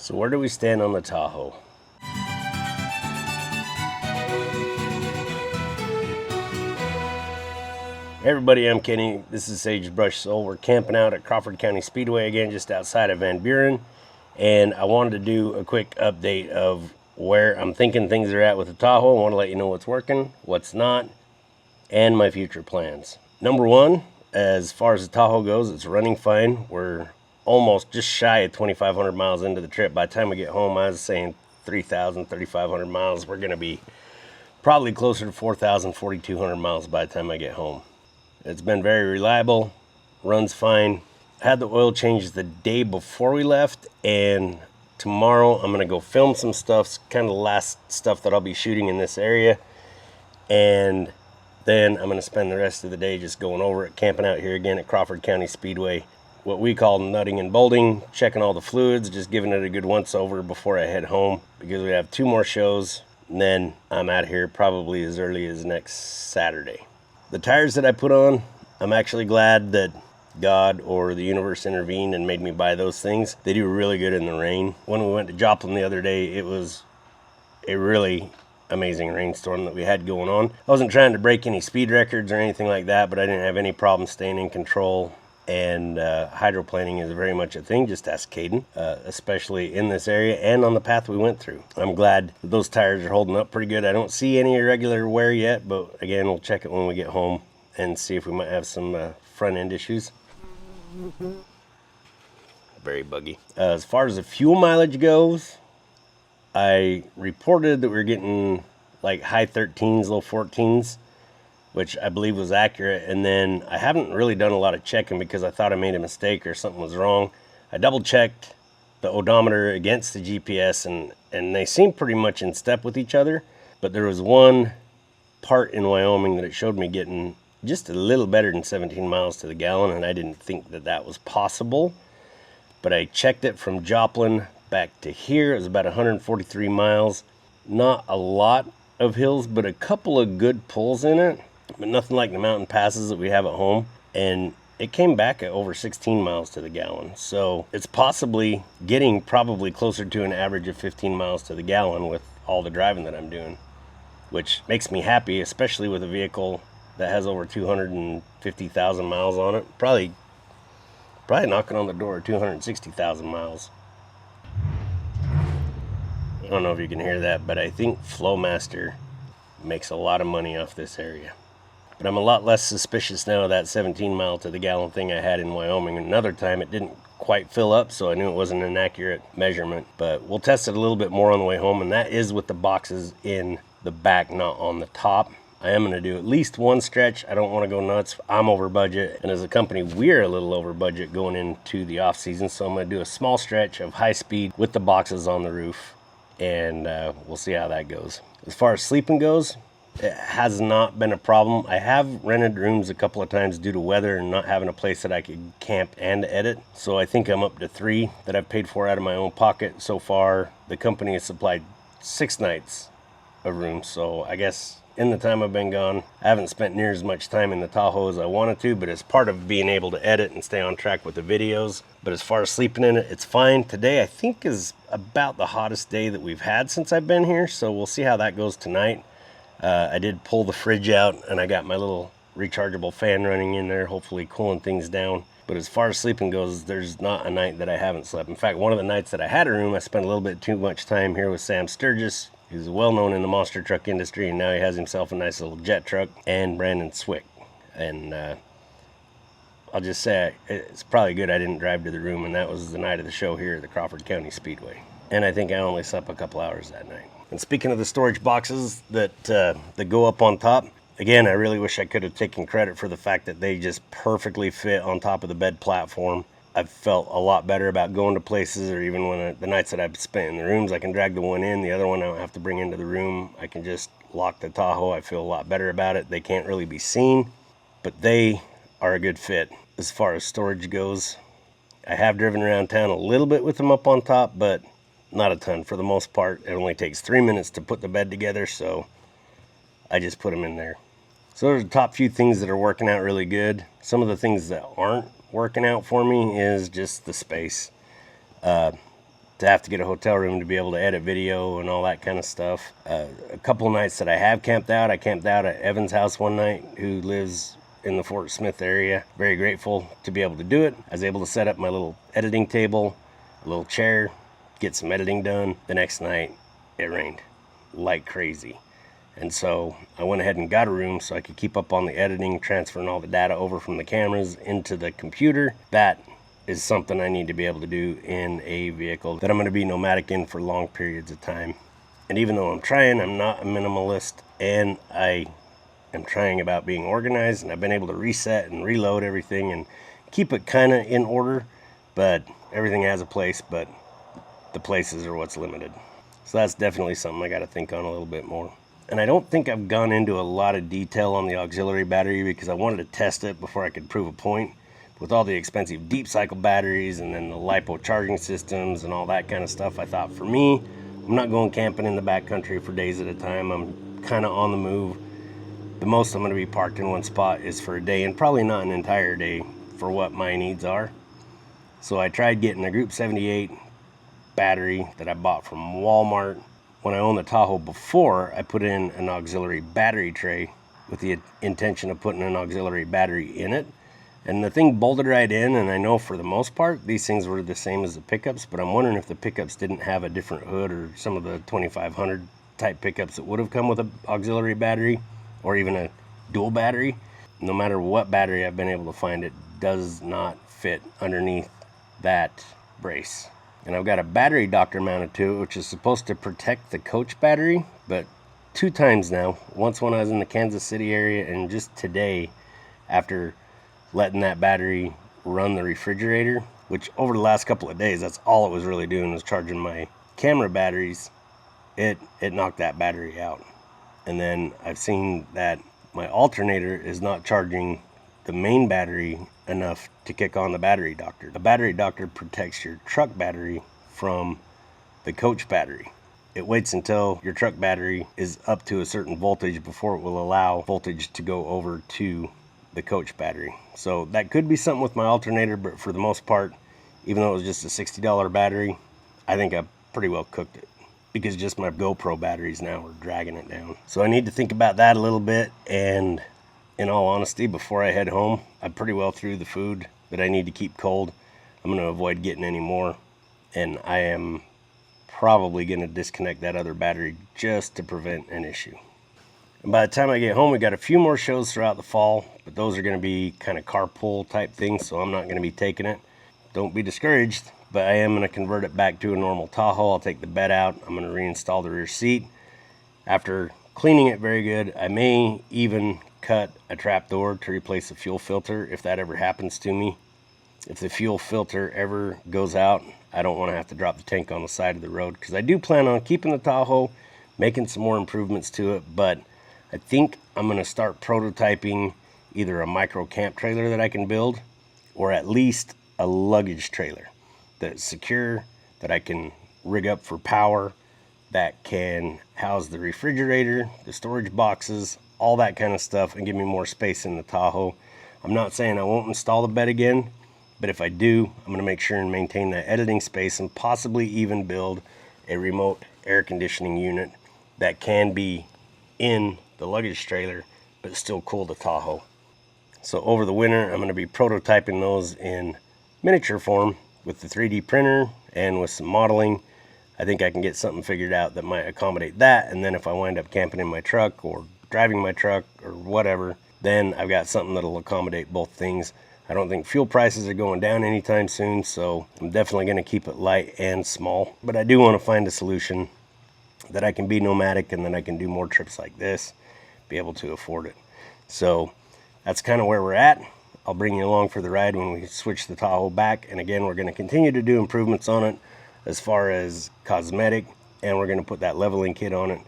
So where do we stand on the Tahoe? Hey everybody, I'm Kenny. This is Sagebrush Soul. We're camping out at Crawford County Speedway again, just outside of Van Buren. And I wanted to do a quick update of where I'm thinking things are at with the Tahoe. I want to let you know what's working, what's not, and my future plans. Number one, as far as the Tahoe goes, it's running fine. We're almost just shy of 2,500 miles into the trip. By the time we get home, I was saying 3,000, 3,500 miles. We're going to be probably closer to 4,000, 4,200 miles by the time I get home. It's been very reliable, runs fine. Had the oil change the day before we left, and tomorrow I'm going to go film some stuff, kind of the last stuff that I'll be shooting in this area. And then I'm going to spend the rest of the day just going over it, camping out here again at Crawford County Speedway. What we call nutting and bolting, checking all the fluids, just giving it a good once over before I head home, because we have 2 more shows, and then I'm out here probably as early as next Saturday. The tires that I put on, I'm actually glad that God or the universe intervened and made me buy those things. They do really good in the rain. When we went to Joplin the other day, it was a really amazing rainstorm that we had going on. I wasn't trying to break any speed records or anything like that, but I didn't have any problem staying in control. And hydroplaning is very much a thing. Just ask Caden, especially in this area and on the path we went through. I'm glad that those tires are holding up pretty good. I don't see any irregular wear yet, but again, we'll check it when we get home and see if we might have some front end issues. Very buggy. As far as the fuel mileage goes, I reported that we were getting like high 13s, low 14s, which I believe was accurate. And then I haven't really done a lot of checking because I thought I made a mistake or something was wrong. I double checked the odometer against the GPS, and they seem pretty much in step with each other. But there was one part in Wyoming that it showed me getting just a little better than 17 miles to the gallon, and I didn't think that that was possible. But I checked it from Joplin back to here. It was about 143 miles. Not a lot of hills, but a couple of good pulls in it, but nothing like the mountain passes that we have at home. And it came back at over 16 miles to the gallon. So it's possibly getting probably closer to an average of 15 miles to the gallon with all the driving that I'm doing, which makes me happy, especially with a vehicle that has over 250,000 miles on it. Probably knocking on the door of 260,000 miles. I don't know if you can hear that, but I think Flowmaster makes a lot of money off this area. But I'm a lot less suspicious now of that 17 mile to the gallon thing I had in Wyoming. Another time it didn't quite fill up, so I knew it wasn't an accurate measurement. But we'll test it a little bit more on the way home, and that is with the boxes in the back, not on the top. I am going to do at least one stretch. I don't want to go nuts. I'm over budget, and as a company, we're a little over budget going into the off season. So I'm going to do a small stretch of high speed with the boxes on the roof, and we'll see how that goes. As far as sleeping goes, it has not been a problem. I have rented rooms a couple of times due to weather and not having a place that I could camp and edit. So I think I'm up to 3 that I've paid for out of my own pocket so far. The company has supplied 6 nights of rooms. So I guess in the time I've been gone, I haven't spent near as much time in the Tahoe as I wanted to, but it's part of being able to edit and stay on track with the videos. But as far as sleeping in it, it's fine. Today I think is about the hottest day that we've had since I've been here. So we'll see how that goes tonight. I did pull the fridge out, and I got my little rechargeable fan running in there, hopefully cooling things down. But as far as sleeping goes, there's not a night that I haven't slept. In fact, one of the nights that I had a room, I spent a little bit too much time here with Sam Sturgis, who's well known in the monster truck industry, and now he has himself a nice little jet truck, and Brandon Swick. And I'll just say it's probably good I didn't drive to the room, and that was the night of the show here at the Crawford County Speedway. And I think I only slept a couple hours that night. And speaking of the storage boxes that go up on top, again, I really wish I could have taken credit for the fact that they just perfectly fit on top of the bed platform. I've felt a lot better about going to places, or even when the nights that I've spent in the rooms, I can drag the one in, the other one I don't have to bring into the room. I can just lock the Tahoe. I feel a lot better about it. They can't really be seen, but they are a good fit. As far as storage goes, I have driven around town a little bit with them up on top, but not a ton. For the most part, it only takes 3 minutes to put the bed together, so I just put them in there. So those are the top few things that are working out really good. Some of the things that aren't working out for me is just the space. to have to get a hotel room to be able to edit video and all that kind of stuff. A couple nights that I have camped out, I camped out at Evan's house one night, who lives in the Fort Smith area. Very grateful to be able to do it. I was able to set up my little editing table, a little chair, get some editing done. The next night it rained like crazy. And so I went ahead and got a room so I could keep up on the editing, transferring all the data over from the cameras into the computer. That is something I need to be able to do in a vehicle that I'm going to be nomadic in for long periods of time. And even though I'm trying, I'm not a minimalist, and I am trying about being organized, and I've been able to reset and reload everything and keep it kind of in order, but everything has a place, but the places are what's limited. So that's definitely something I got to think on a little bit more. And I don't think I've gone into a lot of detail on the auxiliary battery because I wanted to test it before I could prove a point. With all the expensive deep cycle batteries and then the LiPo charging systems and all that kind of stuff, I thought, for me, I'm not going camping in the backcountry for days at a time. I'm kind of on the move. The most I'm going to be parked in one spot is for a day, and probably not an entire day for what my needs are. So I tried getting a Group 78 battery that I bought from Walmart. When I owned the Tahoe before, I put in an auxiliary battery tray with the intention of putting an auxiliary battery in it. And the thing bolted right in, and I know for the most part these things were the same as the pickups, but I'm wondering if the pickups didn't have a different hood, or some of the 2500 type pickups that would have come with an auxiliary battery or even a dual battery. No matter what battery I've been able to find, it does not fit underneath that brace. And I've got a battery doctor mounted to it, which is supposed to protect the coach battery, but 2 times now, once when I was in the Kansas City area, and just today after letting that battery run the refrigerator, which over the last couple of days, that's all it was really doing, was charging my camera batteries. It knocked that battery out. And then I've seen that my alternator is not charging the main battery enough to kick on the battery doctor. The battery doctor protects your truck battery from the coach battery. It waits until your truck battery is up to a certain voltage before it will allow voltage to go over to the coach battery. So that could be something with my alternator, but for the most part, even though it was just a $60 battery, I think I pretty well cooked it, because just my GoPro batteries now are dragging it down. So I need to think about that a little bit, and in all honesty, before I head home, I'm pretty well through the food that I need to keep cold. I'm going to avoid getting any more, and I am probably going to disconnect that other battery just to prevent an issue. And by the time I get home, we got a few more shows throughout the fall, but those are going to be kind of carpool type things, so I'm not going to be taking it. Don't be discouraged, but I am going to convert it back to a normal Tahoe. I'll take the bed out. I'm going to reinstall the rear seat. After cleaning it very good, I may even cut a trap door to replace the fuel filter if that ever happens to me. If the fuel filter ever goes out, I don't want to have to drop the tank on the side of the road, because I do plan on keeping the Tahoe, making some more improvements to it, but I think I'm going to start prototyping either a micro camp trailer that I can build, or at least a luggage trailer that's secure, that I can rig up for power, that can house the refrigerator, the storage boxes, all that kind of stuff, and give me more space in the Tahoe. I'm not saying I won't install the bed again, but if I do, I'm going to make sure and maintain that editing space, and possibly even build a remote air conditioning unit that can be in the luggage trailer but still cool the Tahoe. So over the winter, I'm going to be prototyping those in miniature form with the 3D printer and with some modeling. I think I can get something figured out that might accommodate that, and then if I wind up camping in my truck or driving my truck or whatever, then I've got something that'll accommodate both things. I don't think fuel prices are going down anytime soon, so I'm definitely going to keep it light and small. But I do want to find a solution that I can be nomadic, and then I can do more trips like this, be able to afford it. So that's kind of where we're at. I'll bring you along for the ride when we switch the Tahoe back. And again, we're going to continue to do improvements on it as far as cosmetic, and we're going to put that leveling kit on it.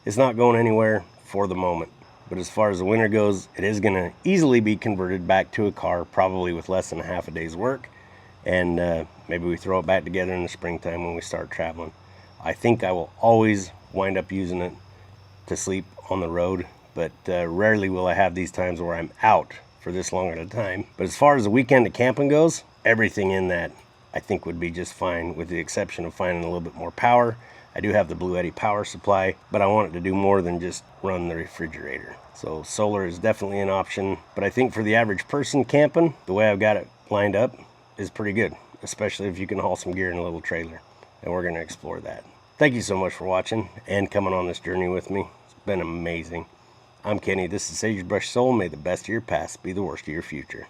It's not going anywhere for the moment. But as far as the winter goes, it is going to easily be converted back to a car, probably with less than a half a day's work. And maybe we throw it back together in the springtime when we start traveling. I think I will always wind up using it to sleep on the road, but rarely will I have these times where I'm out for this long at a time. But as far as the weekend of camping goes, everything in that I think would be just fine, with the exception of finding a little bit more power. I do have the Blue Eddy power supply, but I want it to do more than just run the refrigerator. So solar is definitely an option, but I think for the average person camping, the way I've got it lined up is pretty good, especially if you can haul some gear in a little trailer, and we're going to explore that. Thank you so much for watching and coming on this journey with me. It's been amazing. I'm Kenny. This is Sagebrush Soul. May the best of your past be the worst of your future.